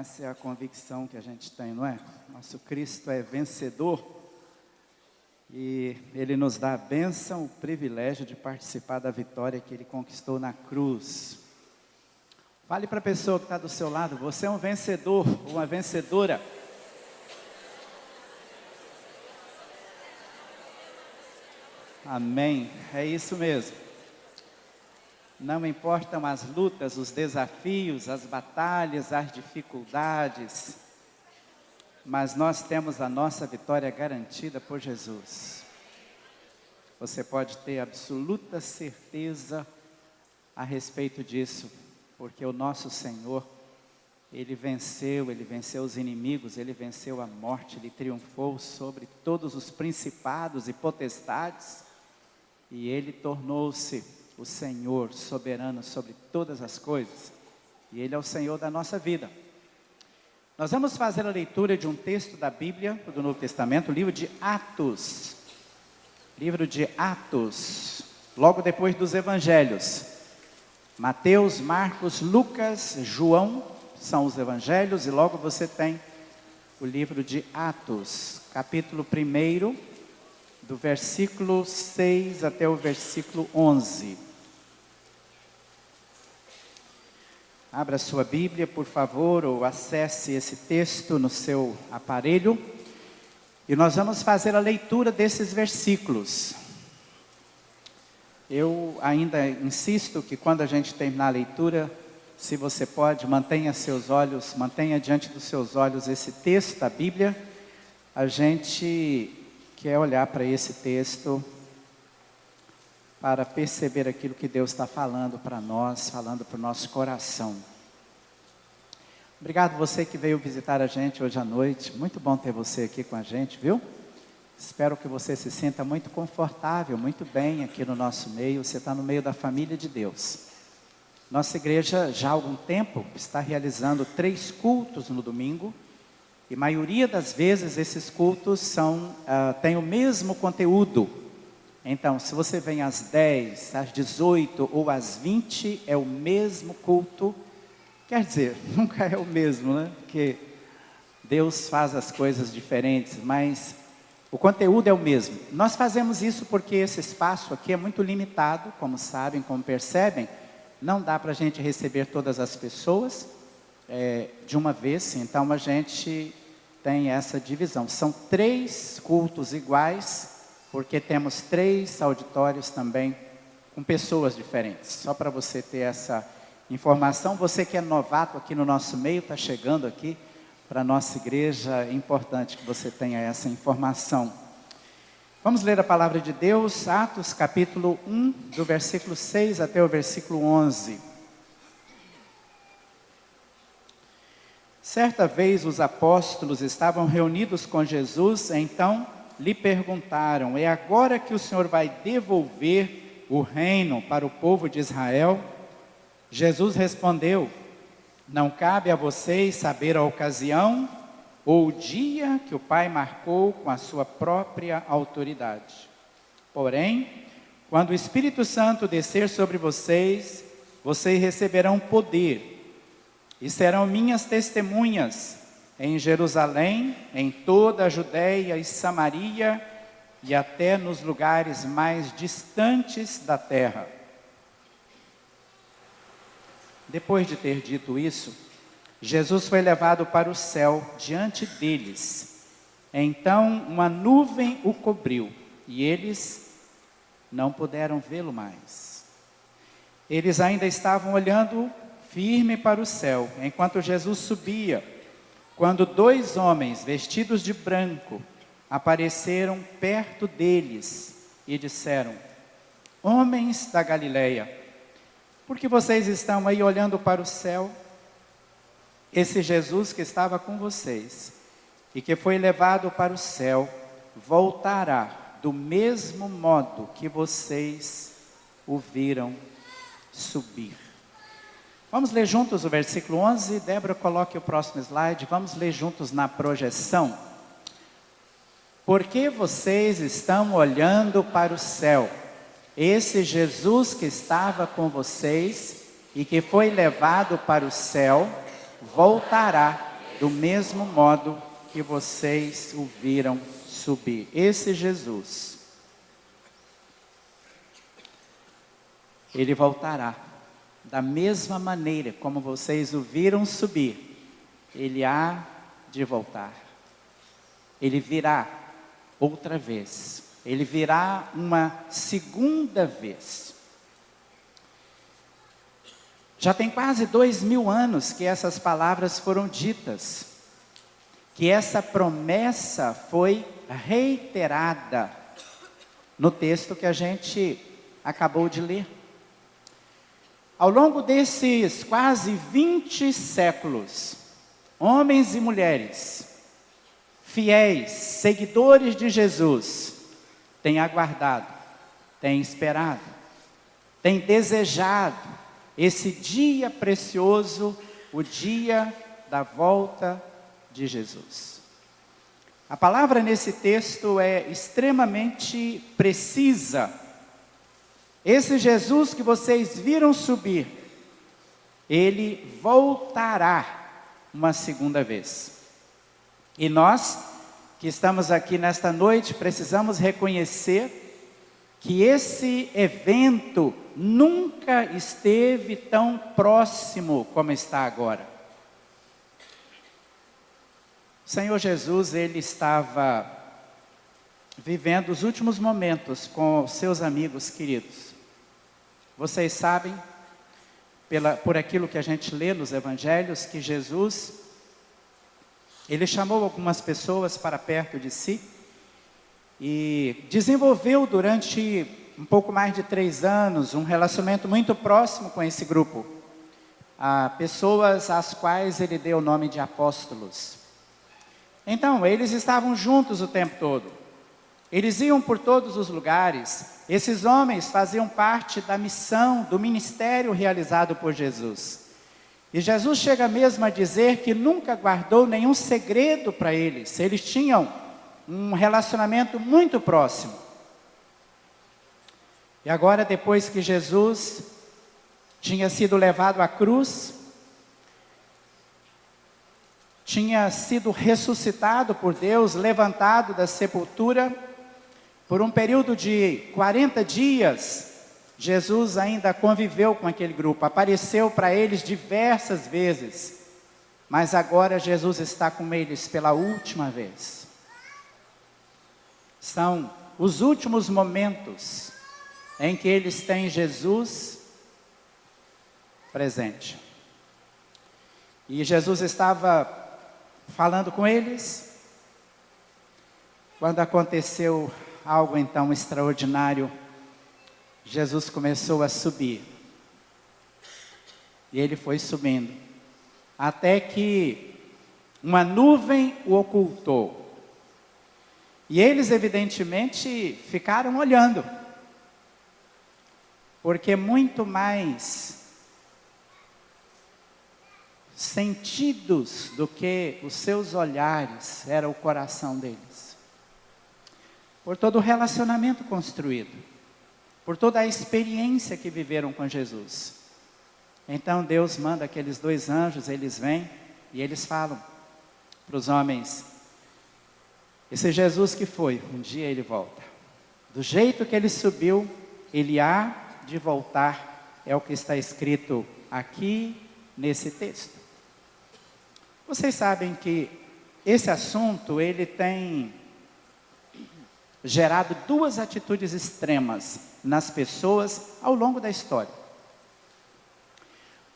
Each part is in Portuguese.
Essa é a convicção que a gente tem, não é? Nosso Cristo é vencedor e Ele nos dá a bênção, o privilégio de participar da vitória que Ele conquistou na cruz. Fale para a pessoa que está do seu lado, você é um vencedor, uma vencedora. Amém, é isso mesmo. Não importam as lutas, os desafios, as batalhas, as dificuldades, mas nós temos a nossa vitória garantida por Jesus. Você pode ter absoluta certeza a respeito disso, porque o nosso Senhor, Ele venceu os inimigos, Ele venceu a morte, Ele triunfou sobre todos os principados e potestades, e Ele tornou-se o Senhor soberano sobre todas as coisas, e Ele é o Senhor da nossa vida. Nós vamos fazer a leitura de um texto da Bíblia, do Novo Testamento, o livro de Atos. Livro de Atos, logo depois dos Evangelhos. Mateus, Marcos, Lucas, João, são os Evangelhos, e logo você tem o livro de Atos, capítulo 1, do versículo 6 até o versículo 11. Abra sua Bíblia, por favor, ou acesse esse texto no seu aparelho. E nós vamos fazer a leitura desses versículos. Eu ainda insisto que quando a gente terminar a leitura, se você pode, mantenha diante dos seus olhos esse texto da Bíblia. A gente quer olhar para esse texto para perceber aquilo que Deus está falando para nós, falando para o nosso coração. Obrigado você que veio visitar a gente hoje à noite, muito bom ter você aqui com a gente, viu? Espero que você se sinta muito confortável, muito bem aqui no nosso meio, você está no meio da família de Deus. Nossa igreja já há algum tempo está realizando 3 cultos no domingo, e a maioria das vezes esses cultos têm o mesmo conteúdo. Então, se você vem às 10, às 18 ou às 20, é o mesmo culto. Quer dizer, nunca é o mesmo, né? Porque Deus faz as coisas diferentes, mas o conteúdo é o mesmo. Nós fazemos isso porque esse espaço aqui é muito limitado, como sabem, como percebem. Não dá para a gente receber todas as pessoas de uma vez, então a gente tem essa divisão. São 3 cultos iguais, porque temos 3 auditórios também com pessoas diferentes. Só para você ter essa informação, você que é novato aqui no nosso meio, está chegando aqui para a nossa igreja, é importante que você tenha essa informação. Vamos ler a palavra de Deus, Atos capítulo 1, do versículo 6 até o versículo 11. Certa vez os apóstolos estavam reunidos com Jesus, então lhe perguntaram: é agora que o Senhor vai devolver o reino para o povo de Israel? Jesus respondeu: não cabe a vocês saber a ocasião ou o dia que o Pai marcou com a sua própria autoridade. Porém, quando o Espírito Santo descer sobre vocês, vocês receberão poder e serão minhas testemunhas em Jerusalém, em toda a Judéia e Samaria e até nos lugares mais distantes da terra. Depois de ter dito isso, Jesus foi levado para o céu diante deles. Então uma nuvem o cobriu e eles não puderam vê-lo mais. Eles ainda estavam olhando firme para o céu, enquanto Jesus subia, quando 2 homens vestidos de branco apareceram perto deles e disseram: homens da Galileia, por que vocês estão aí olhando para o céu? Esse Jesus que estava com vocês e que foi levado para o céu, voltará do mesmo modo que vocês o viram subir. Vamos ler juntos o versículo 11. Débora, coloque o próximo slide. Vamos ler juntos na projeção. Por que vocês estão olhando para o céu? Esse Jesus que estava com vocês e que foi levado para o céu, voltará do mesmo modo que vocês o viram subir. Esse Jesus, ele voltará da mesma maneira como vocês o viram subir. Ele há de voltar. Ele virá outra vez. Ele virá uma segunda vez. Já tem quase 2000 anos que essas palavras foram ditas, que essa promessa foi reiterada no texto que a gente acabou de ler. Ao longo desses quase 20 séculos, homens e mulheres, fiéis, seguidores de Jesus, têm aguardado, têm esperado, têm desejado esse dia precioso, o dia da volta de Jesus. A palavra nesse texto é extremamente precisa. Esse Jesus que vocês viram subir, ele voltará uma segunda vez. E nós, que estamos aqui nesta noite, precisamos reconhecer que esse evento nunca esteve tão próximo como está agora. O Senhor Jesus, ele estava vivendo os últimos momentos com seus amigos queridos. Vocês sabem, por aquilo que a gente lê nos evangelhos, que Jesus, ele chamou algumas pessoas para perto de si e desenvolveu durante um pouco mais de 3 anos um relacionamento muito próximo com esse grupo. Pessoas às quais ele deu o nome de apóstolos. Então, eles estavam juntos o tempo todo. Eles iam por todos os lugares. Esses homens faziam parte da missão, do ministério realizado por Jesus. E Jesus chega mesmo a dizer que nunca guardou nenhum segredo para eles. Eles tinham um relacionamento muito próximo. E agora, depois que Jesus tinha sido levado à cruz, tinha sido ressuscitado por Deus, levantado da sepultura, por um período de 40 dias, Jesus ainda conviveu com aquele grupo, apareceu para eles diversas vezes, mas agora Jesus está com eles pela última vez. São os últimos momentos em que eles têm Jesus presente. E Jesus estava falando com eles, quando aconteceu algo então extraordinário. Jesus começou a subir, e ele foi subindo, até que uma nuvem o ocultou, e eles evidentemente ficaram olhando, porque muito mais sentidos do que os seus olhares era o coração deles, por todo o relacionamento construído, por toda a experiência que viveram com Jesus. Então Deus manda aqueles 2 anjos, eles vêm e eles falam para os homens: esse Jesus que foi, um dia ele volta. Do jeito que ele subiu, ele há de voltar, é o que está escrito aqui nesse texto. Vocês sabem que esse assunto, ele tem gerado 2 atitudes extremas nas pessoas ao longo da história.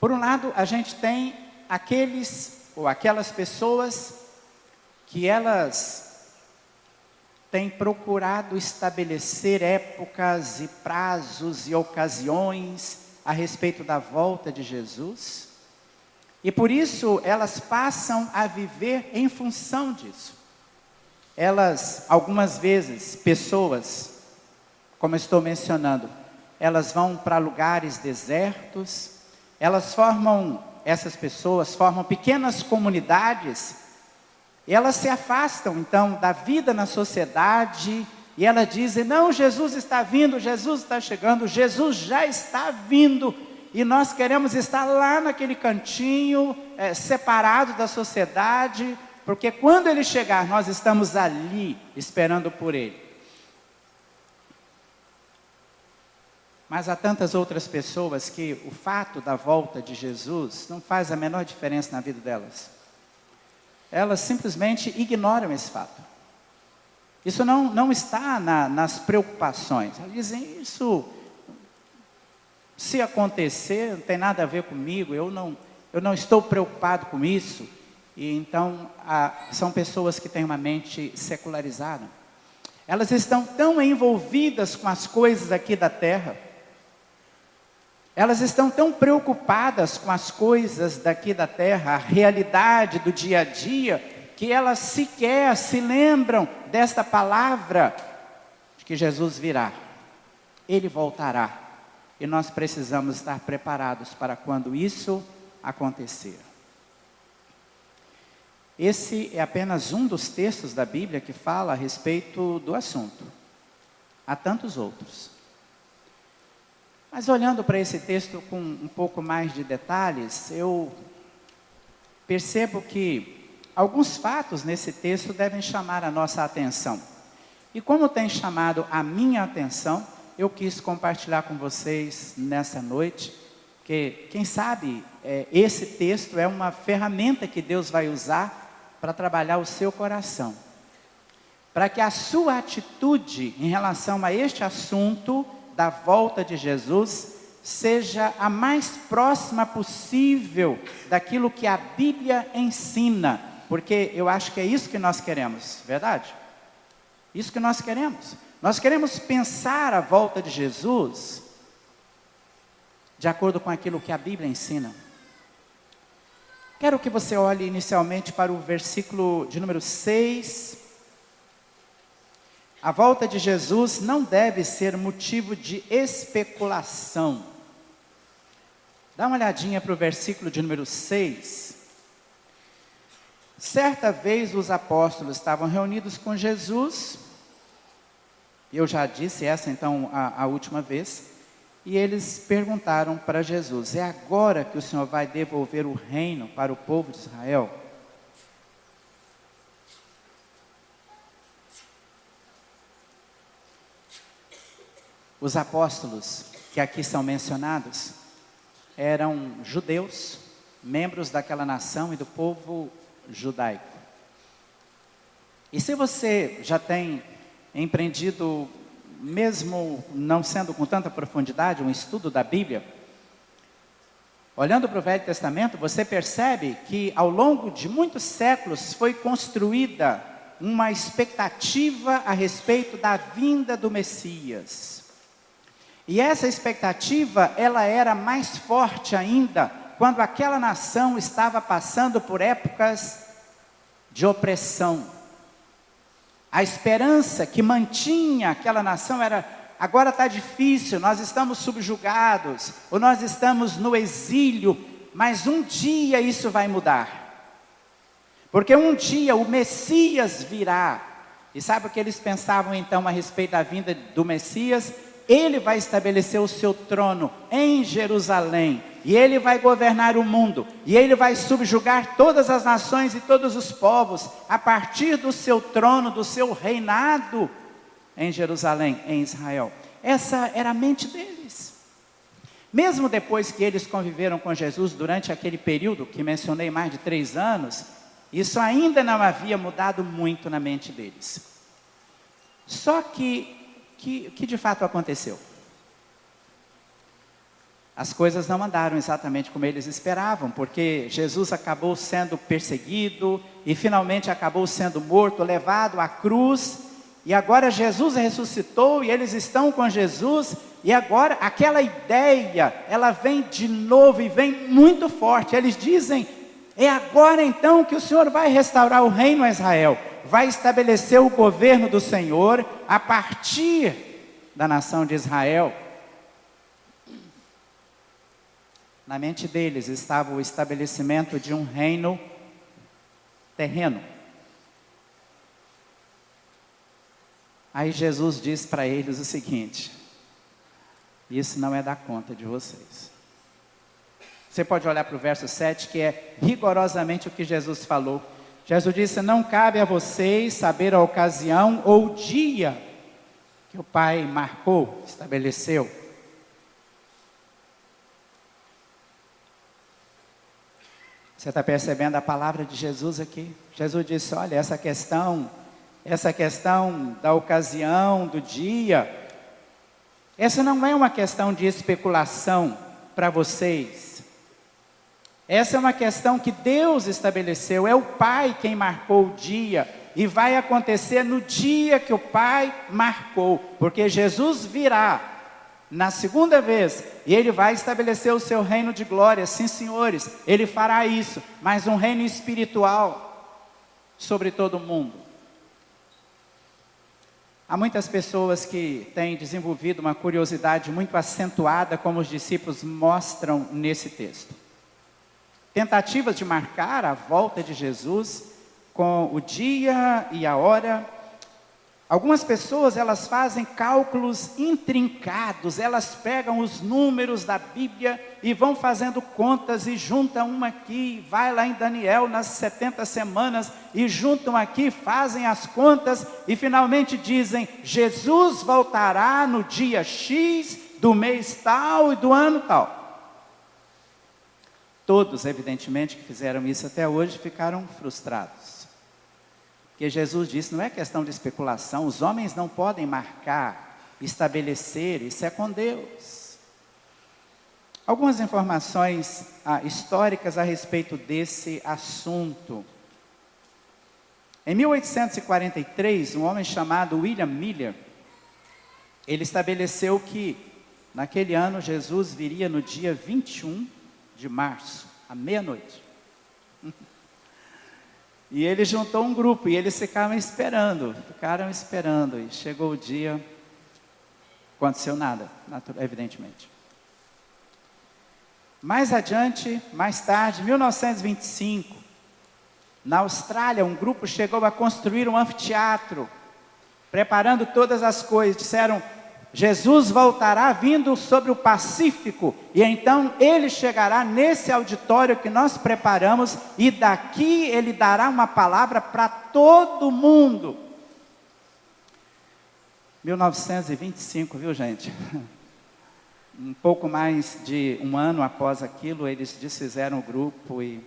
Por um lado, a gente tem aqueles ou aquelas pessoas que elas têm procurado estabelecer épocas e prazos e ocasiões a respeito da volta de Jesus, e por isso elas passam a viver em função disso. Elas, algumas vezes, pessoas, como estou mencionando, elas vão para lugares desertos, essas pessoas formam pequenas comunidades, e elas se afastam então da vida na sociedade, e elas dizem: não, Jesus está vindo, Jesus está chegando, Jesus já está vindo, E nós queremos estar lá naquele cantinho, separado da sociedade, porque quando Ele chegar, nós estamos ali, esperando por Ele. Mas há tantas outras pessoas que o fato da volta de Jesus não faz a menor diferença na vida delas. Elas simplesmente ignoram esse fato. Isso não está nas preocupações. Elas dizem, isso, se acontecer, não tem nada a ver comigo, eu não estou preocupado com isso. E então, são pessoas que têm uma mente secularizada. Elas estão tão envolvidas com as coisas aqui da terra, elas estão tão preocupadas com as coisas daqui da terra, a realidade do dia a dia, que elas sequer se lembram desta palavra, de que Jesus virá, Ele voltará, e nós precisamos estar preparados para quando isso acontecer. Esse é apenas um dos textos da Bíblia que fala a respeito do assunto. Há tantos outros. Mas olhando para esse texto com um pouco mais de detalhes, eu percebo que alguns fatos nesse texto devem chamar a nossa atenção. E como tem chamado a minha atenção, eu quis compartilhar com vocês nessa noite, que quem sabe esse texto é uma ferramenta que Deus vai usar para trabalhar o seu coração. Para que a sua atitude em relação a este assunto da volta de Jesus seja a mais próxima possível daquilo que a Bíblia ensina, porque eu acho que é isso que nós queremos, verdade? Isso que nós queremos. Nós queremos pensar a volta de Jesus de acordo com aquilo que a Bíblia ensina. Quero que você olhe inicialmente para o versículo de número 6. A volta de Jesus não deve ser motivo de especulação. Dá uma olhadinha para o versículo de número 6. Certa vez os apóstolos estavam reunidos com Jesus. Eu já disse essa então a última vez. E eles perguntaram para Jesus, é agora que o Senhor vai devolver o reino para o povo de Israel? Os apóstolos que aqui são mencionados eram judeus, membros daquela nação e do povo judaico. E se você já tem empreendido, mesmo não sendo com tanta profundidade, um estudo da Bíblia, olhando para o Velho Testamento, você percebe que ao longo de muitos séculos foi construída uma expectativa a respeito da vinda do Messias. E essa expectativa, ela era mais forte ainda, quando aquela nação estava passando por épocas de opressão. A esperança que mantinha aquela nação era, agora está difícil, nós estamos subjugados, ou nós estamos no exílio, mas um dia isso vai mudar. Porque um dia o Messias virá. E sabe o que eles pensavam então a respeito da vinda do Messias? Ele vai estabelecer o seu trono em Jerusalém, e Ele vai governar o mundo, e Ele vai subjugar todas as nações e todos os povos, a partir do seu trono, do seu reinado em Jerusalém, em Israel. Essa era a mente deles. Mesmo depois que eles conviveram com Jesus durante aquele período, que mencionei, mais de 3 anos, isso ainda não havia mudado muito na mente deles. Só que de fato aconteceu? As coisas não andaram exatamente como eles esperavam, porque Jesus acabou sendo perseguido, e finalmente acabou sendo morto, levado à cruz, e agora Jesus ressuscitou, e eles estão com Jesus, e agora aquela ideia, ela vem de novo, e vem muito forte. Eles dizem, é agora então que o Senhor vai restaurar o reino a Israel, vai estabelecer o governo do Senhor, a partir da nação de Israel. Na mente deles estava o estabelecimento de um reino terreno. Aí Jesus diz para eles o seguinte, isso não é da conta de vocês. Você pode olhar para o verso 7, que é rigorosamente o que Jesus falou. Jesus disse: não cabe a vocês saber a ocasião ou o dia que o Pai marcou, estabeleceu. Você está percebendo a palavra de Jesus aqui? Jesus disse: olha, essa questão da ocasião, do dia, essa não é uma questão de especulação para vocês. Essa é uma questão que Deus estabeleceu, é o Pai quem marcou o dia, e vai acontecer no dia que o Pai marcou, porque Jesus virá na segunda vez, e Ele vai estabelecer o seu reino de glória. Sim, senhores, Ele fará isso, mas um reino espiritual sobre todo mundo. Há muitas pessoas que têm desenvolvido uma curiosidade muito acentuada, como os discípulos mostram nesse texto. Tentativas de marcar a volta de Jesus com o dia e a hora. Algumas pessoas, elas fazem cálculos intrincados, elas pegam os números da Bíblia e vão fazendo contas e juntam uma aqui, vai lá em Daniel nas 70 semanas e juntam aqui, fazem as contas e finalmente dizem: Jesus voltará no dia X, do mês tal e do ano tal. Todos, evidentemente, que fizeram isso até hoje ficaram frustrados. Porque Jesus disse, não é questão de especulação, os homens não podem marcar, estabelecer, isso é com Deus. Algumas informações históricas a respeito desse assunto. Em 1843, um homem chamado William Miller, ele estabeleceu que naquele ano Jesus viria no dia 21 de março, à meia-noite. E ele juntou um grupo, e eles ficaram esperando, e chegou o dia, não aconteceu nada, evidentemente. Mais adiante, mais tarde, 1925, na Austrália, um grupo chegou a construir um anfiteatro, preparando todas as coisas. Disseram: Jesus voltará vindo sobre o Pacífico, e então Ele chegará nesse auditório que nós preparamos, e daqui Ele dará uma palavra para todo mundo. 1925, viu, gente? Um pouco mais de um ano após aquilo, eles desfizeram o grupo e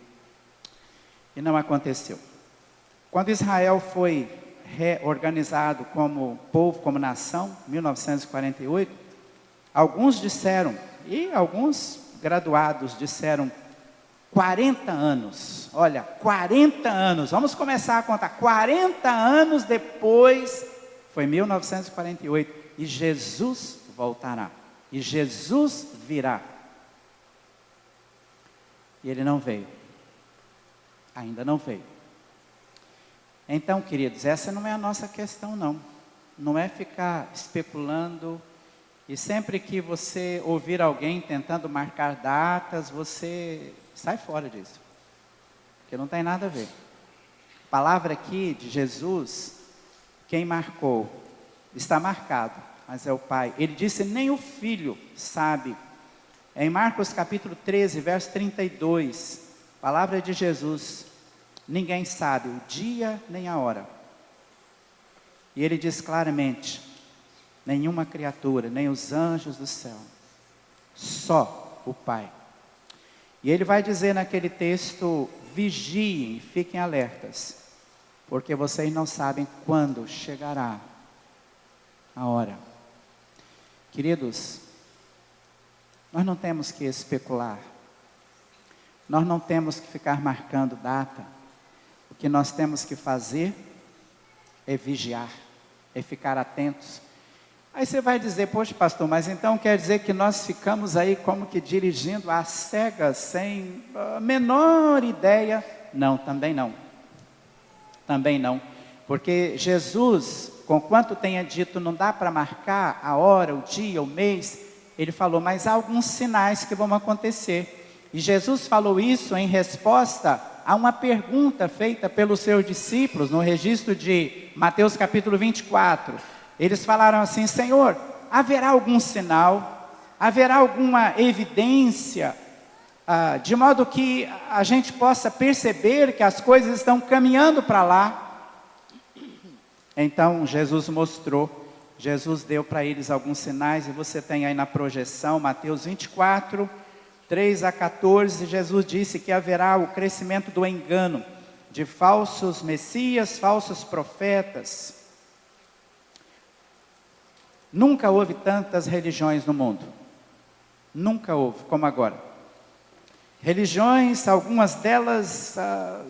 não aconteceu. Quando Israel foi reorganizado como povo, como nação, 1948, alguns disseram, e alguns graduados disseram, 40 anos, olha, 40 anos, vamos começar a contar, 40 anos depois, foi 1948, e Jesus voltará, e Jesus virá. E Ele não veio, ainda não veio. Então, queridos, essa não é a nossa questão, não. Não é ficar especulando, e sempre que você ouvir alguém tentando marcar datas, você sai fora disso, porque não tem nada a ver. A palavra aqui de Jesus, quem marcou, está marcado, mas é o Pai. Ele disse: nem o Filho sabe. Em Marcos capítulo 13, verso 32, palavra de Jesus: ninguém sabe o dia nem a hora. E ele diz claramente: nenhuma criatura, nem os anjos do céu, só o Pai. E ele vai dizer naquele texto: vigiem, fiquem alertas, porque vocês não sabem quando chegará a hora. Queridos, nós não temos que especular, nós não temos que ficar marcando data. O que nós temos que fazer é vigiar, é ficar atentos. Aí você vai dizer: poxa, pastor, mas então quer dizer que nós ficamos aí como que dirigindo às cegas, sem a menor ideia? Não, também não. Também não. Porque Jesus, conquanto tenha dito, não dá para marcar a hora, o dia, o mês, Ele falou, mas há alguns sinais que vão acontecer. E Jesus falou isso em resposta a uma pergunta feita pelos seus discípulos, no registro de Mateus capítulo 24. Eles falaram assim: Senhor, haverá algum sinal? Haverá alguma evidência de modo que a gente possa perceber que as coisas estão caminhando para lá. Então Jesus deu para eles alguns sinais, e você tem aí na projeção, Mateus 24, 3 a 14, Jesus disse que haverá o crescimento do engano, de falsos messias, falsos profetas. Nunca houve tantas religiões no mundo, nunca houve como agora. Religiões, algumas delas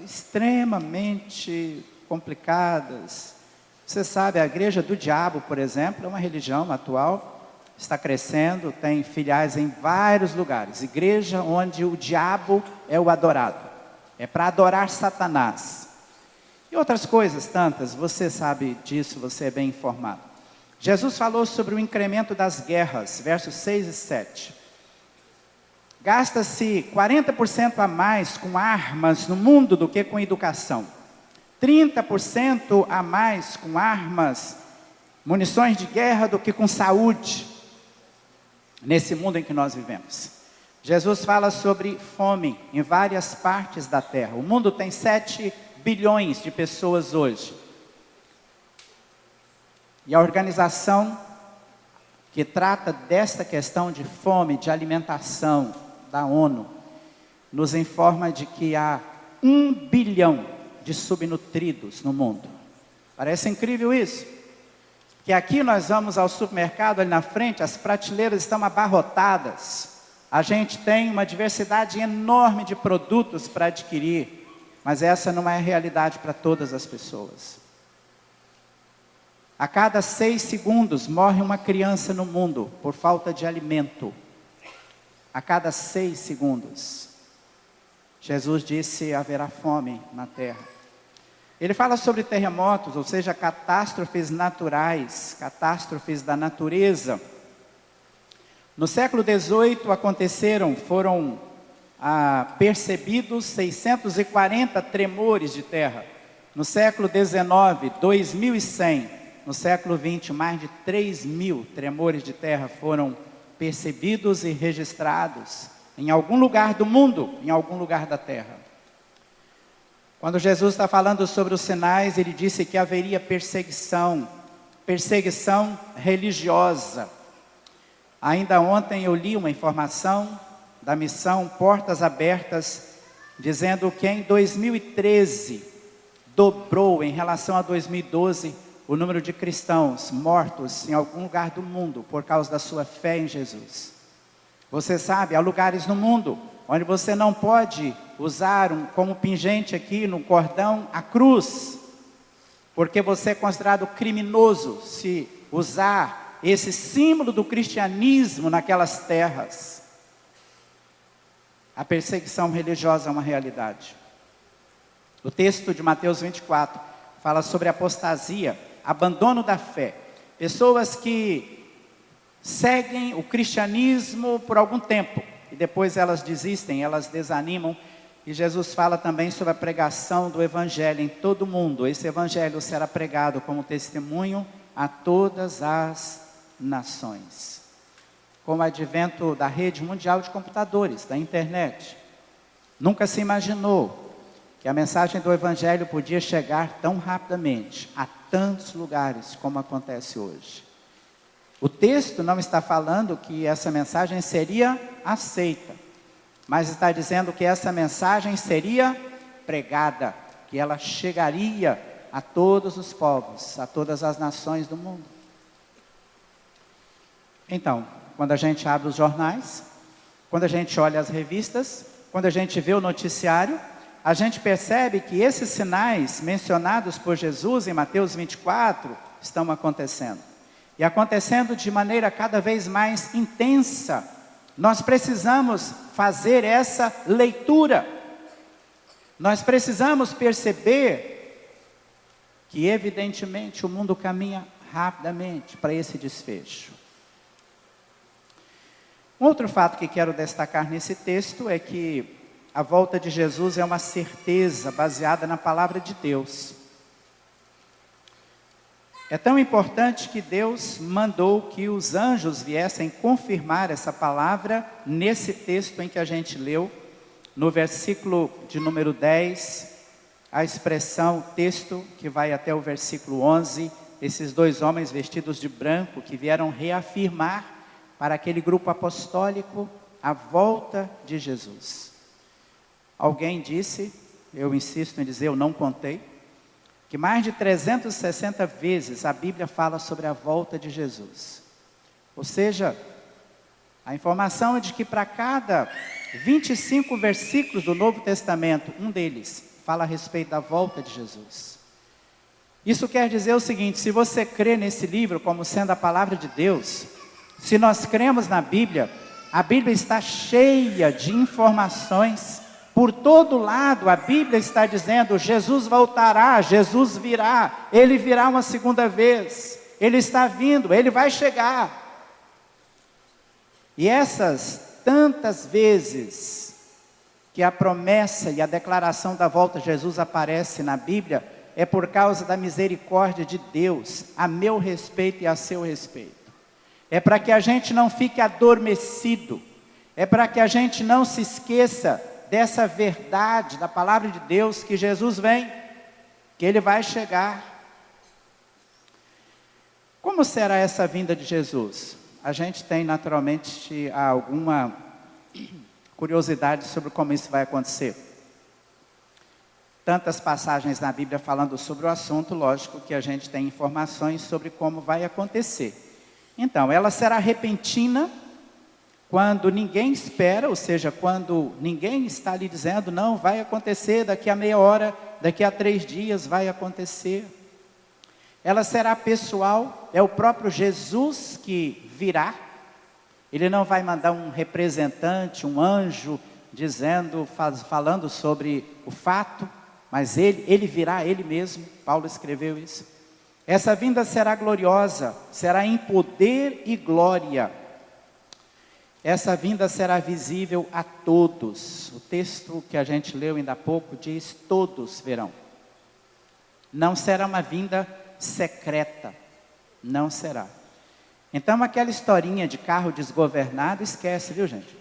extremamente complicadas. Você sabe, a igreja do diabo, por exemplo, é uma religião atual, está crescendo, tem filiais em vários lugares. Igreja onde o diabo é o adorado, é para adorar Satanás. E outras coisas tantas, você sabe disso, você é bem informado. Jesus falou sobre o incremento das guerras, versos 6 e 7. Gasta-se 40% a mais com armas no mundo do que com educação. 30% a mais com armas, munições de guerra do que com saúde. Nesse mundo em que nós vivemos. Jesus fala sobre fome em várias partes da terra. O mundo tem 7 bilhões de pessoas hoje. E a organização que trata desta questão de fome, de alimentação, da ONU, nos informa de que há 1 bilhão de subnutridos no mundo. Parece incrível isso? Que aqui nós vamos ao supermercado, ali na frente, as prateleiras estão abarrotadas. A gente tem uma diversidade enorme de produtos para adquirir, mas essa não é a realidade para todas as pessoas. A cada 6 segundos morre uma criança no mundo por falta de alimento. A cada 6 segundos. Jesus disse: haverá fome na terra. Ele fala sobre terremotos, ou seja, catástrofes naturais, catástrofes da natureza. No século XVIII foram percebidos 640 tremores de terra. No século XIX, 2.100. No século XX, mais de 3.000 tremores de terra foram percebidos e registrados em algum lugar do mundo, em algum lugar da terra. Quando Jesus está falando sobre os sinais, ele disse que haveria perseguição religiosa. Ainda ontem eu li uma informação da missão Portas Abertas, dizendo que em 2013 dobrou em relação a 2012 o número de cristãos mortos em algum lugar do mundo por causa da sua fé em Jesus. Você sabe, há lugares no mundo onde você não pode usar como pingente aqui no cordão a cruz, porque você é considerado criminoso se usar esse símbolo do cristianismo naquelas terras. A perseguição religiosa é uma realidade. O texto de Mateus 24 fala sobre apostasia, abandono da fé. Pessoas que seguem o cristianismo por algum tempo e depois elas desistem, elas desanimam. E Jesus fala também sobre a pregação do evangelho em todo o mundo. Esse evangelho será pregado como testemunho a todas as nações. Com o advento da rede mundial de computadores, da internet, nunca se imaginou que a mensagem do evangelho podia chegar tão rapidamente a tantos lugares como acontece hoje. O texto não está falando que essa mensagem seria aceita, mas está dizendo que essa mensagem seria pregada, que ela chegaria a todos os povos, a todas as nações do mundo. Então, quando a gente abre os jornais, quando a gente olha as revistas, quando a gente vê o noticiário, a gente percebe que esses sinais mencionados por Jesus em Mateus 24 estão acontecendo. E acontecendo de maneira cada vez mais intensa. Nós precisamos fazer essa leitura. Nós precisamos perceber que evidentemente o mundo caminha rapidamente para esse desfecho. Um outro fato que quero destacar nesse texto é que a volta de Jesus é uma certeza baseada na palavra de Deus. É tão importante que Deus mandou que os anjos viessem confirmar essa palavra nesse texto em que a gente leu, no versículo de número 10, a expressão, texto que vai até o versículo 11, esses dois homens vestidos de branco que vieram reafirmar para aquele grupo apostólico a volta de Jesus. Alguém disse, eu insisto em dizer, eu não contei, que mais de 360 vezes a Bíblia fala sobre a volta de Jesus. Ou seja, a informação é de que para cada 25 versículos do Novo Testamento, um deles fala a respeito da volta de Jesus. Isso quer dizer o seguinte: se você crê nesse livro como sendo a palavra de Deus, se nós cremos na Bíblia, a Bíblia está cheia de informações. Por todo lado a Bíblia está dizendo: Jesus voltará, Jesus virá, Ele virá uma segunda vez, Ele está vindo, Ele vai chegar. E essas tantas vezes que a promessa e a declaração da volta de Jesus aparece na Bíblia, é por causa da misericórdia de Deus, a meu respeito e a seu respeito. É para que a gente não fique adormecido, é para que a gente não se esqueça dessa verdade da palavra de Deus, que Jesus vem, que Ele vai chegar. Como será essa vinda de Jesus? A gente tem naturalmente alguma curiosidade sobre como isso vai acontecer. Tantas passagens na Bíblia falando sobre o assunto, lógico que a gente tem informações sobre como vai acontecer. Então, ela será repentina, quando ninguém espera, ou seja, quando ninguém está lhe dizendo, não, vai acontecer daqui a meia hora, daqui a 3 dias vai acontecer. Ela será pessoal, é o próprio Jesus que virá. Ele não vai mandar um representante, um anjo, dizendo, falando sobre o fato, mas ele virá, ele mesmo. Paulo escreveu isso. Essa vinda será gloriosa, será em poder e glória. Essa vinda será visível a todos. O texto que a gente leu ainda há pouco diz: todos verão. Não será uma vinda secreta, não será. Então aquela historinha de carro desgovernado, esquece, viu gente?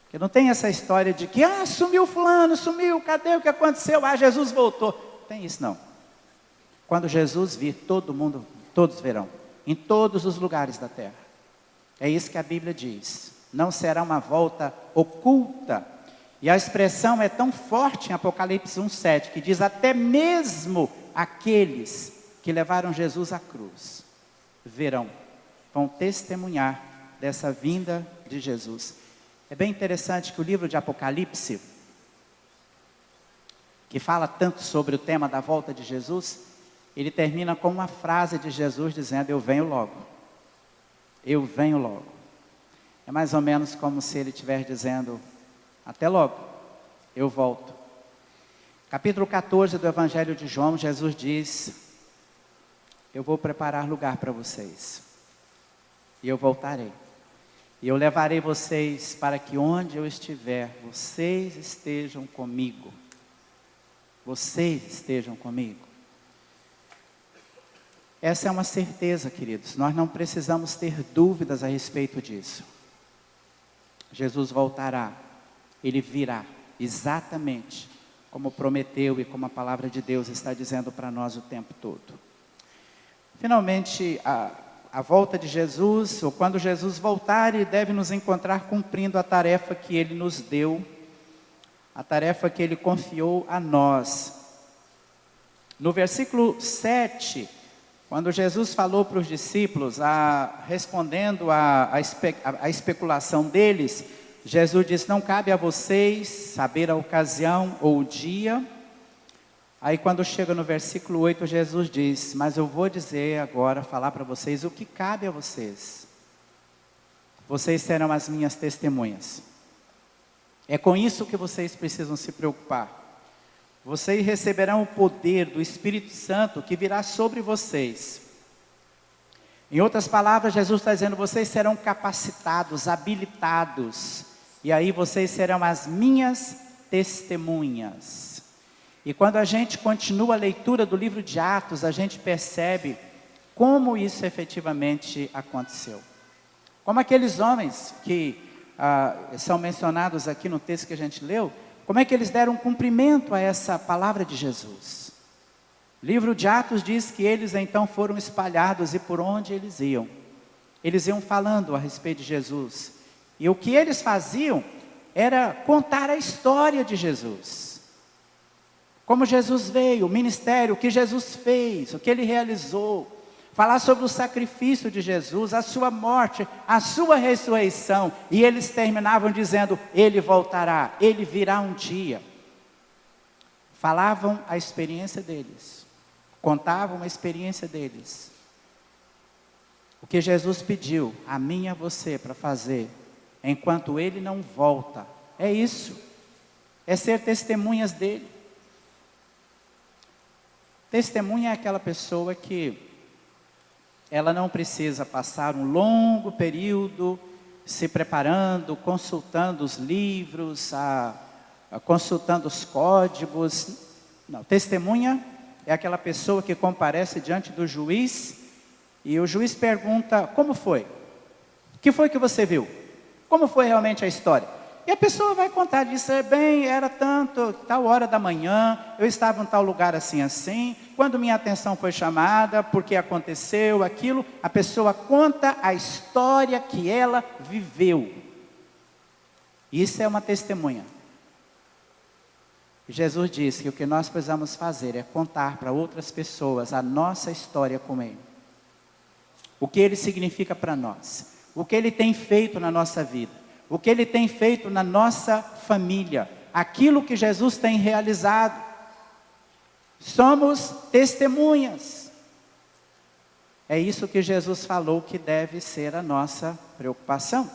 Porque não tem essa história de que, sumiu fulano, sumiu, cadê, o que aconteceu? Jesus voltou. Não tem isso não. Quando Jesus vir, todo mundo, todos verão, em todos os lugares da terra. É isso que a Bíblia diz. Não será uma volta oculta. E a expressão é tão forte em Apocalipse 1:7, que diz: até mesmo aqueles que levaram Jesus à cruz verão, vão testemunhar dessa vinda de Jesus. É bem interessante que o livro de Apocalipse, que fala tanto sobre o tema da volta de Jesus, ele termina com uma frase de Jesus dizendo: eu venho logo. Eu venho logo. É mais ou menos como se ele estivesse dizendo: até logo, eu volto. Capítulo 14 do Evangelho de João, Jesus diz: eu vou preparar lugar para vocês, e eu voltarei, e eu levarei vocês para que onde eu estiver, vocês estejam comigo. Vocês estejam comigo. Essa é uma certeza, queridos, nós não precisamos ter dúvidas a respeito disso. Jesus voltará, Ele virá, exatamente como prometeu e como a palavra de Deus está dizendo para nós o tempo todo. Finalmente, a volta de Jesus, ou quando Jesus voltar, Ele deve nos encontrar cumprindo a tarefa que Ele nos deu, a tarefa que Ele confiou a nós. No versículo 7, quando Jesus falou para os discípulos, respondendo a especulação deles, Jesus disse: não cabe a vocês saber a ocasião ou o dia. Aí quando chega no versículo 8, Jesus diz: mas eu vou dizer agora, falar para vocês o que cabe a vocês. Vocês serão as minhas testemunhas. É com isso que vocês precisam se preocupar. Vocês receberão o poder do Espírito Santo que virá sobre vocês. Em outras palavras, Jesus está dizendo: vocês serão capacitados, habilitados. E aí vocês serão as minhas testemunhas. E quando a gente continua a leitura do livro de Atos, a gente percebe como isso efetivamente aconteceu. Como aqueles homens que são mencionados aqui no texto que a gente leu, como é que eles deram cumprimento a essa palavra de Jesus. O livro de Atos diz que eles então foram espalhados e por onde eles iam falando a respeito de Jesus. E o que eles faziam era contar a história de Jesus. Como Jesus veio, o ministério, o que Jesus fez, o que Ele realizou. Falar sobre o sacrifício de Jesus, a sua morte, a sua ressurreição. E eles terminavam dizendo, Ele voltará, Ele virá um dia. Falavam a experiência deles. Contavam a experiência deles. O que Jesus pediu a mim e a você para fazer, enquanto Ele não volta, é isso. É ser testemunhas dEle. Testemunha é aquela pessoa que ela não precisa passar um longo período se preparando, consultando os livros, consultando os códigos. Não, testemunha é aquela pessoa que comparece diante do juiz e o juiz pergunta, como foi? O que foi que você viu? Como foi realmente a história? E a pessoa vai contar, diz, era tanto, tal hora da manhã, eu estava em tal lugar assim, assim, quando minha atenção foi chamada, porque aconteceu aquilo, a pessoa conta a história que ela viveu. Isso é uma testemunha. Jesus disse que o que nós precisamos fazer é contar para outras pessoas a nossa história com Ele. O que Ele significa para nós, o que Ele tem feito na nossa vida. O que Ele tem feito na nossa família, aquilo que Jesus tem realizado. Somos testemunhas. É isso que Jesus falou que deve ser a nossa preocupação.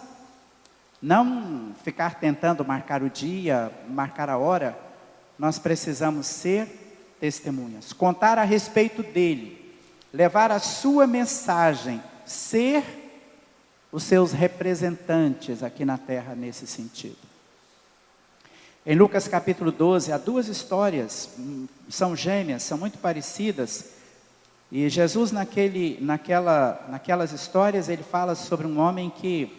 Não ficar tentando marcar o dia, marcar a hora. Nós precisamos ser testemunhas, contar a respeito dEle, levar a sua mensagem, ser os seus representantes aqui na terra nesse sentido. Em Lucas capítulo 12, há duas histórias, são gêmeas, são muito parecidas, e Jesus naquelas histórias, ele fala sobre um homem que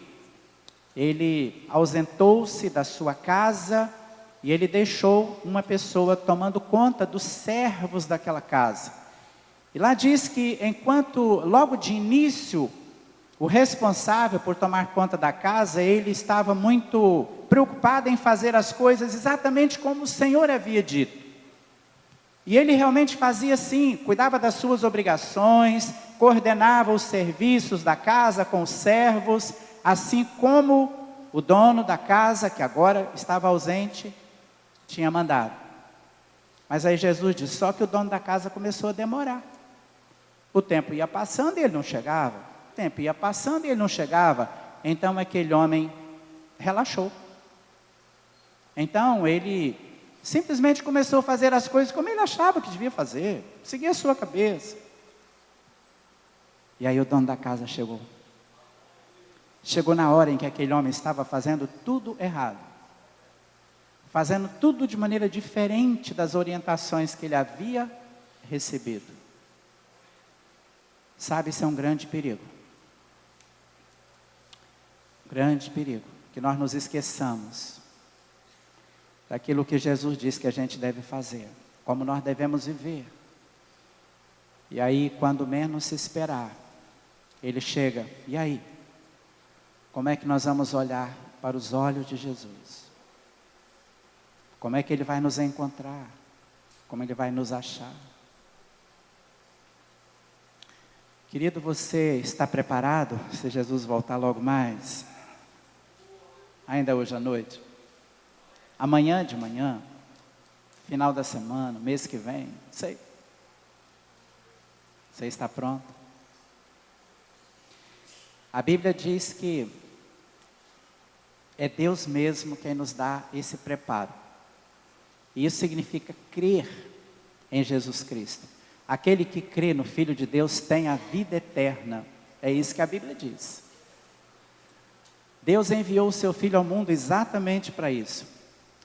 ele ausentou-se da sua casa, e ele deixou uma pessoa tomando conta dos servos daquela casa. E lá diz que logo de início, o responsável por tomar conta da casa, ele estava muito preocupado em fazer as coisas exatamente como o Senhor havia dito. E ele realmente fazia assim, cuidava das suas obrigações, coordenava os serviços da casa com os servos, assim como o dono da casa, que agora estava ausente, tinha mandado. Mas aí Jesus disse, só que o dono da casa começou a demorar. O tempo ia passando e ele não chegava. O tempo ia passando e ele não chegava. Então aquele homem relaxou. Então ele simplesmente começou a fazer as coisas como ele achava que devia fazer. Seguia a sua cabeça. E aí o dono da casa chegou. Chegou na hora em que aquele homem estava fazendo tudo errado. Fazendo tudo de maneira diferente das orientações que ele havia recebido. Sabe, isso é um grande perigo. Grande perigo, que nós nos esqueçamos daquilo que Jesus disse que a gente deve fazer, como nós devemos viver. E aí, quando menos se esperar, Ele chega, e aí? Como é que nós vamos olhar para os olhos de Jesus? Como é que Ele vai nos encontrar? Como Ele vai nos achar? Querido, você está preparado, se Jesus voltar logo mais? Ainda hoje à noite, amanhã de manhã, final da semana, mês que vem, não sei. Você está pronto? A Bíblia diz que é Deus mesmo quem nos dá esse preparo. E isso significa crer em Jesus Cristo. Aquele que crê no Filho de Deus tem a vida eterna. É isso que a Bíblia diz. Deus enviou o seu Filho ao mundo exatamente para isso.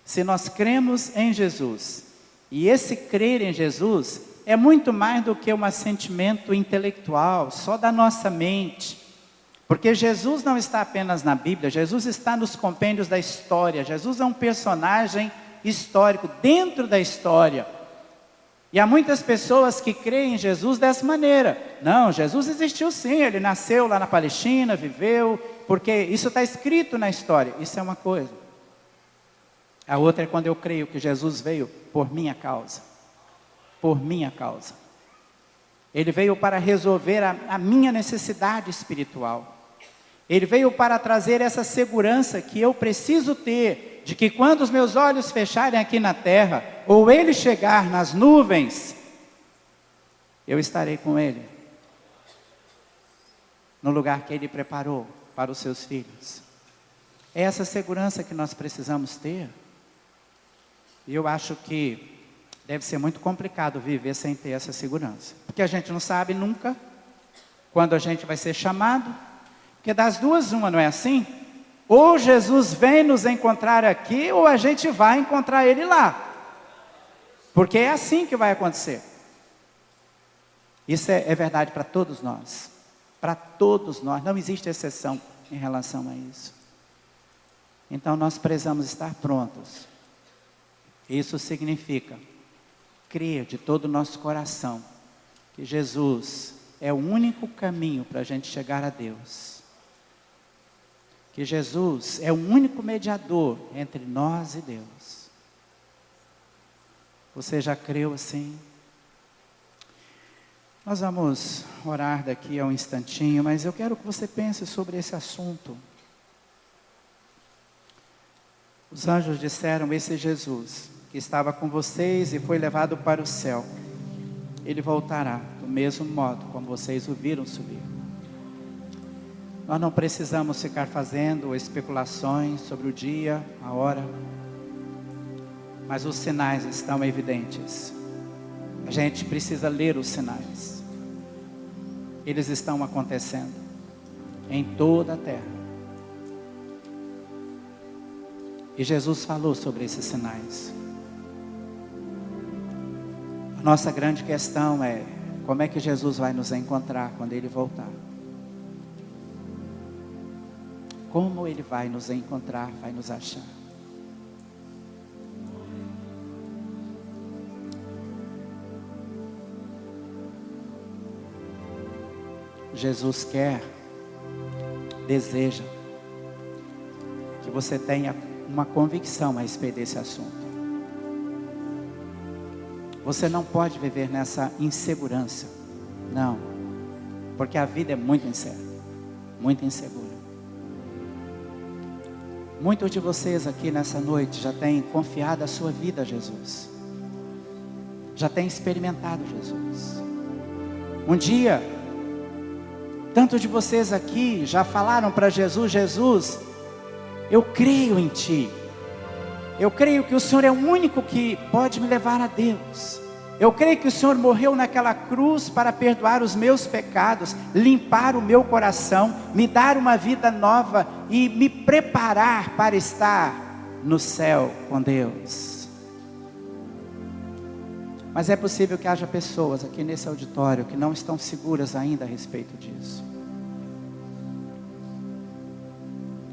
Se nós cremos em Jesus, e esse crer em Jesus é muito mais do que um assentimento intelectual, só da nossa mente. Porque Jesus não está apenas na Bíblia, Jesus está nos compêndios da história. Jesus é um personagem histórico, dentro da história. E há muitas pessoas que creem em Jesus dessa maneira. Não, Jesus existiu sim, ele nasceu lá na Palestina, viveu, porque isso está escrito na história. Isso é uma coisa. A outra é quando eu creio que Jesus veio por minha causa. Por minha causa. Ele veio para resolver a minha necessidade espiritual. Ele veio para trazer essa segurança que eu preciso ter, de que quando os meus olhos fecharem aqui na terra, ou ele chegar nas nuvens, eu estarei com ele, no lugar que ele preparou para os seus filhos. É essa segurança que nós precisamos ter. E eu acho que deve ser muito complicado viver sem ter essa segurança. Porque a gente não sabe nunca quando a gente vai ser chamado. Porque das duas, uma, não é assim? Ou Jesus vem nos encontrar aqui, ou a gente vai encontrar ele lá. Porque é assim que vai acontecer. Isso é verdade para todos nós. Para todos nós, não existe exceção em relação a isso. Então nós precisamos estar prontos. Isso significa crer de todo o nosso coração que Jesus é o único caminho para a gente chegar a Deus. Que Jesus é o único mediador entre nós e Deus. Você já creu assim? Nós vamos orar daqui a um instantinho, mas eu quero que você pense sobre esse assunto. Os anjos disseram: esse Jesus que estava com vocês e foi levado para o céu, ele voltará do mesmo modo como vocês o viram subir. Nós não precisamos ficar fazendo especulações sobre o dia, a hora, mas os sinais estão evidentes. A gente precisa ler os sinais. Eles estão acontecendo em toda a terra. E Jesus falou sobre esses sinais. A nossa grande questão é: como é que Jesus vai nos encontrar quando Ele voltar? Como Ele vai nos encontrar, vai nos achar? Jesus quer, deseja que você tenha uma convicção a respeito desse assunto. Você não pode viver nessa insegurança, não, porque a vida é muito incerta, muito insegura. Muitos de vocês aqui nessa noite já têm confiado a sua vida a Jesus, já têm experimentado Jesus. Um dia, tantos de vocês aqui já falaram para Jesus: Jesus, eu creio em Ti, eu creio que o Senhor é o único que pode me levar a Deus. Eu creio que o Senhor morreu naquela cruz para perdoar os meus pecados, limpar o meu coração, me dar uma vida nova e me preparar para estar no céu com Deus. Mas é possível que haja pessoas aqui nesse auditório que não estão seguras ainda a respeito disso.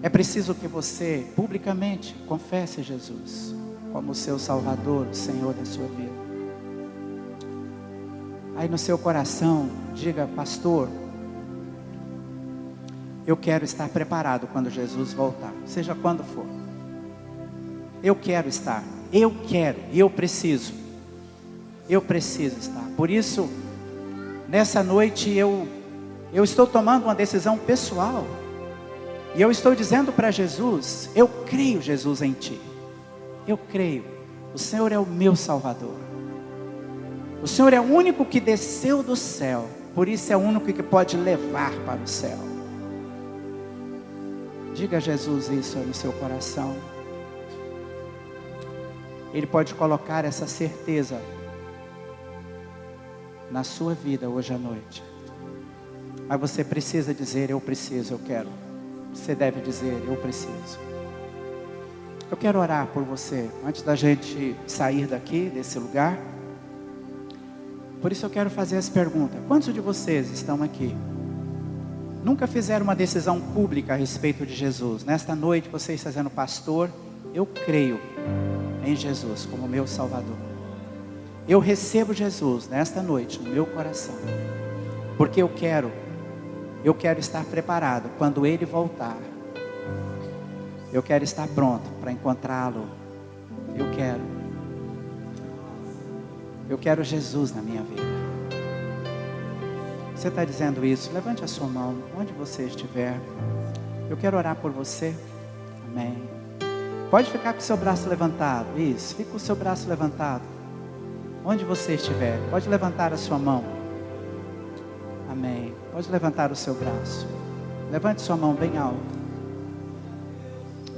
É preciso que você publicamente confesse Jesus como o seu Salvador, o Senhor da sua vida. Aí no seu coração, diga: pastor, eu quero estar preparado quando Jesus voltar, seja quando for. Eu quero estar, eu quero, e eu preciso estar. Por isso, nessa noite eu estou tomando uma decisão pessoal. E eu estou dizendo para Jesus: eu creio, Jesus, em Ti. Eu creio, o Senhor é o meu Salvador. O Senhor é o único que desceu do céu, por isso é o único que pode levar para o céu. Diga a Jesus isso no seu coração. Ele pode colocar essa certeza na sua vida hoje à noite. Mas você precisa dizer: eu preciso, eu quero. Você deve dizer: eu preciso. Eu quero orar por você antes da gente sair daqui, desse lugar. Por isso eu quero fazer essa pergunta: quantos de vocês estão aqui nunca fizeram uma decisão pública a respeito de Jesus, nesta noite você está dizendo: pastor, eu creio em Jesus como meu Salvador. Eu recebo Jesus nesta noite no meu coração, porque eu quero estar preparado quando Ele voltar. Eu quero estar pronto para encontrá-lo. Eu quero Jesus na minha vida. Você está dizendo isso? Levante a sua mão, onde você estiver. Eu quero orar por você. Amém. Pode ficar com o seu braço levantado. Isso, fica com o seu braço levantado. Onde você estiver, pode levantar a sua mão. Amém. Pode levantar o seu braço. Levante sua mão bem alto.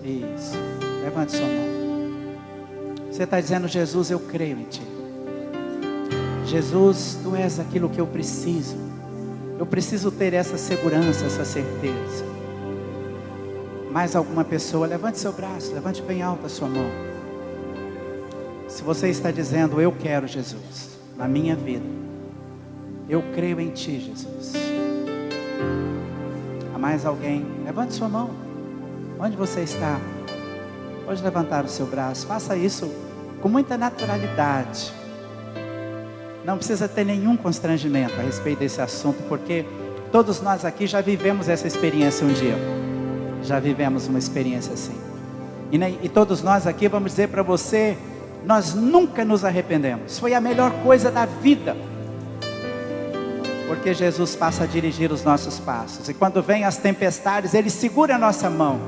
Isso. Levante sua mão. Você está dizendo: Jesus, eu creio em Ti. Jesus, Tu és aquilo que eu preciso. Eu preciso ter essa segurança, essa certeza. Mais alguma pessoa? Levante seu braço, levante bem alto a sua mão. Se você está dizendo: eu quero Jesus na minha vida, eu creio em Ti, Jesus. Há mais alguém? Levante sua mão. Onde você está? Pode levantar o seu braço. Faça isso com muita naturalidade. Não precisa ter nenhum constrangimento a respeito desse assunto, porque todos nós aqui já vivemos essa experiência um dia. Já vivemos uma experiência assim. E todos nós aqui vamos dizer para você: nós nunca nos arrependemos. Foi a melhor coisa da vida. Porque Jesus passa a dirigir os nossos passos. E quando vem as tempestades, Ele segura a nossa mão.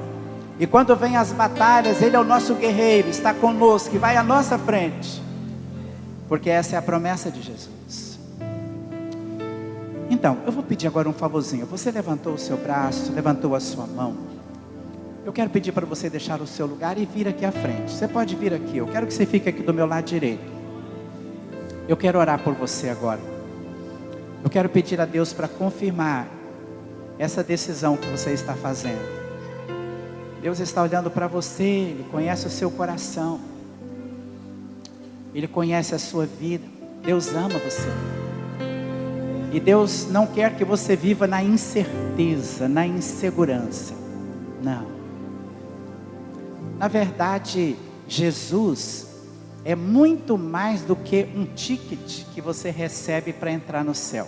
E quando vem as batalhas, Ele é o nosso guerreiro, está conosco e vai à nossa frente. Porque essa é a promessa de Jesus. Então, eu vou pedir agora um favorzinho. Você levantou o seu braço, levantou a sua mão. Eu quero pedir para você deixar o seu lugar e vir aqui à frente. Você pode vir aqui. Eu quero que você fique aqui do meu lado direito. Eu quero orar por você agora. Eu quero pedir a Deus para confirmar essa decisão que você está fazendo. Deus está olhando para você. Ele conhece o seu coração. Ele conhece a sua vida. Deus ama você. E Deus não quer que você viva na incerteza, na insegurança. Não. Na verdade, Jesus é muito mais do que um ticket que você recebe para entrar no céu.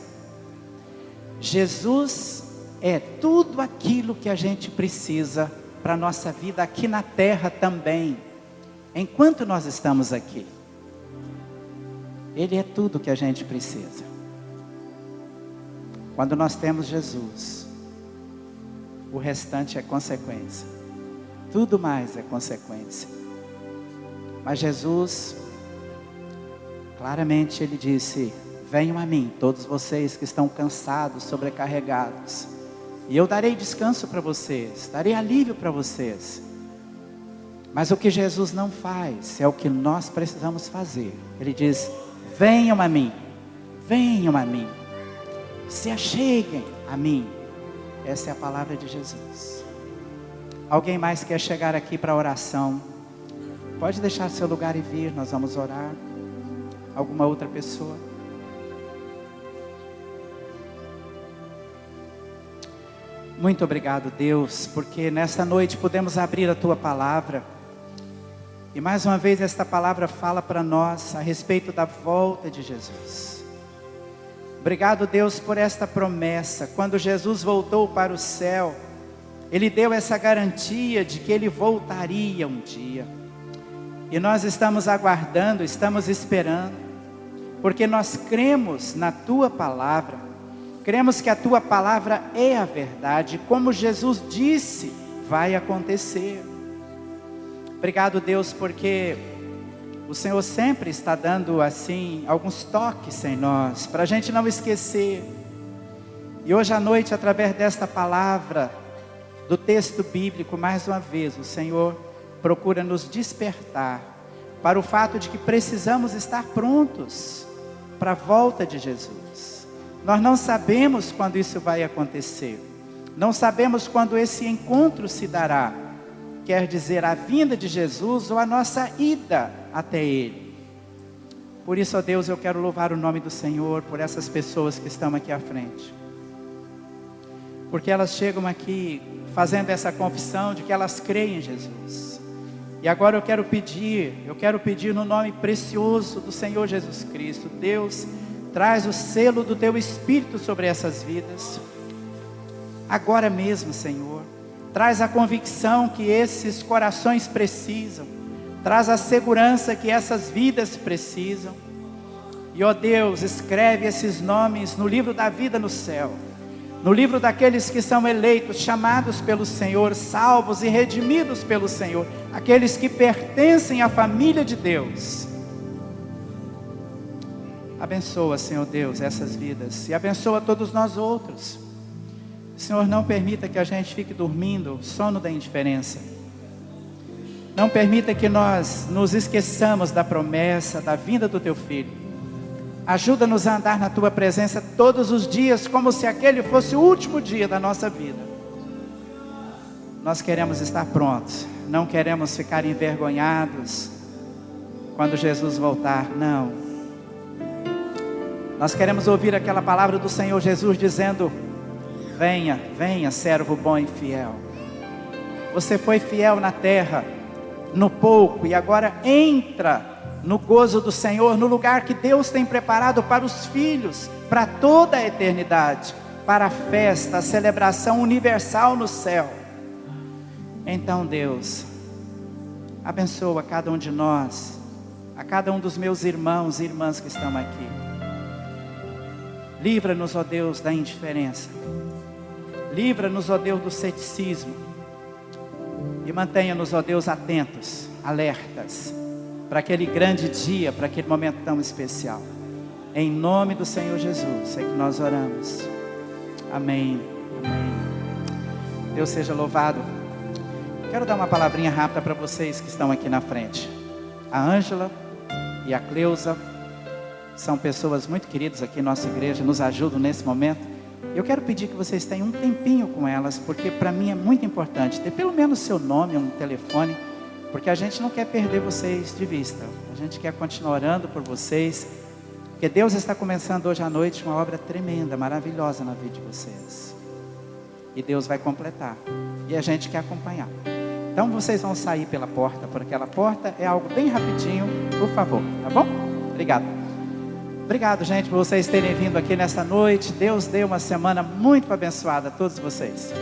Jesus é tudo aquilo que a gente precisa para a nossa vida aqui na terra também, enquanto nós estamos aqui. Ele é tudo que a gente precisa. Quando nós temos Jesus, o restante é consequência. Tudo mais é consequência. Mas Jesus, claramente Ele disse: venham a mim, todos vocês que estão cansados, sobrecarregados, e eu darei descanso para vocês, darei alívio para vocês. Mas o que Jesus não faz é o que nós precisamos fazer. Ele diz: venham a mim, se acheguem a mim. Essa é a palavra de Jesus. Alguém mais quer chegar aqui para a oração? Pode deixar seu lugar e vir, nós vamos orar. Alguma outra pessoa? Muito obrigado, Deus, porque nesta noite podemos abrir a Tua palavra. E mais uma vez esta palavra fala para nós a respeito da volta de Jesus. Obrigado, Deus, por esta promessa. Quando Jesus voltou para o céu, Ele deu essa garantia de que Ele voltaria um dia. E nós estamos aguardando, estamos esperando, porque nós cremos na Tua palavra. Cremos que a Tua palavra é a verdade. Como Jesus disse, vai acontecer. Obrigado, Deus, porque o Senhor sempre está dando assim alguns toques em nós, para a gente não esquecer. E hoje à noite, através desta palavra, do texto bíblico, mais uma vez, o Senhor procura nos despertar para o fato de que precisamos estar prontos para a volta de Jesus. Nós não sabemos quando isso vai acontecer, não sabemos quando esse encontro se dará, quer dizer, a vinda de Jesus ou a nossa ida até Ele. Por isso, ó Deus, eu quero louvar o nome do Senhor por essas pessoas que estão aqui à frente. porque elas chegam aqui fazendo essa confissão de que elas creem em Jesus. E agora eu quero pedir no nome precioso do Senhor Jesus Cristo, Deus, traz o selo do Teu Espírito sobre essas vidas. Agora mesmo, Senhor, traz a convicção que esses corações precisam, traz a segurança que essas vidas precisam. E ó Deus, escreve esses nomes no livro da vida no céu, no livro daqueles que são eleitos, chamados pelo Senhor, salvos e redimidos pelo Senhor, aqueles que pertencem à família de Deus. Abençoa, Senhor Deus, essas vidas, e abençoa todos nós outros. Senhor, não permita que a gente fique dormindo, sono da indiferença. Não permita que nós nos esqueçamos da promessa, da vinda do Teu Filho. Ajuda-nos a andar na Tua presença todos os dias, como se aquele fosse o último dia da nossa vida. Nós queremos estar prontos, não queremos ficar envergonhados quando Jesus voltar, não. Nós queremos ouvir aquela palavra do Senhor Jesus dizendo: venha, venha, servo bom e fiel. Você foi fiel na terra, no pouco, e agora entra no gozo do Senhor, no lugar que Deus tem preparado para os filhos, para toda a eternidade, para a festa, a celebração universal no céu. Então Deus, abençoa cada um de nós, a cada um dos meus irmãos e irmãs que estão aqui. Livra-nos, ó Deus, da indiferença. Livra-nos, ó Deus, do ceticismo. E mantenha-nos, ó Deus, atentos, alertas, para aquele grande dia, para aquele momento tão especial. Em nome do Senhor Jesus é que nós oramos. Amém. Amém. Deus seja louvado. Quero dar uma palavrinha rápida para vocês que estão aqui na frente. A Ângela e a Cleusa são pessoas muito queridas aqui em nossa igreja, nos ajudam nesse momento. Eu quero pedir que vocês tenham um tempinho com elas, porque para mim é muito importante ter pelo menos seu nome, um telefone, porque a gente não quer perder vocês de vista. A gente quer continuar orando por vocês, porque Deus está começando hoje à noite uma obra tremenda, maravilhosa na vida de vocês. E Deus vai completar. E a gente quer acompanhar. Então vocês vão sair pela porta, por aquela porta. É algo bem rapidinho, por favor, tá bom? Obrigado. Obrigado, gente, por vocês terem vindo aqui nessa noite. Deus deu uma semana muito abençoada a todos vocês.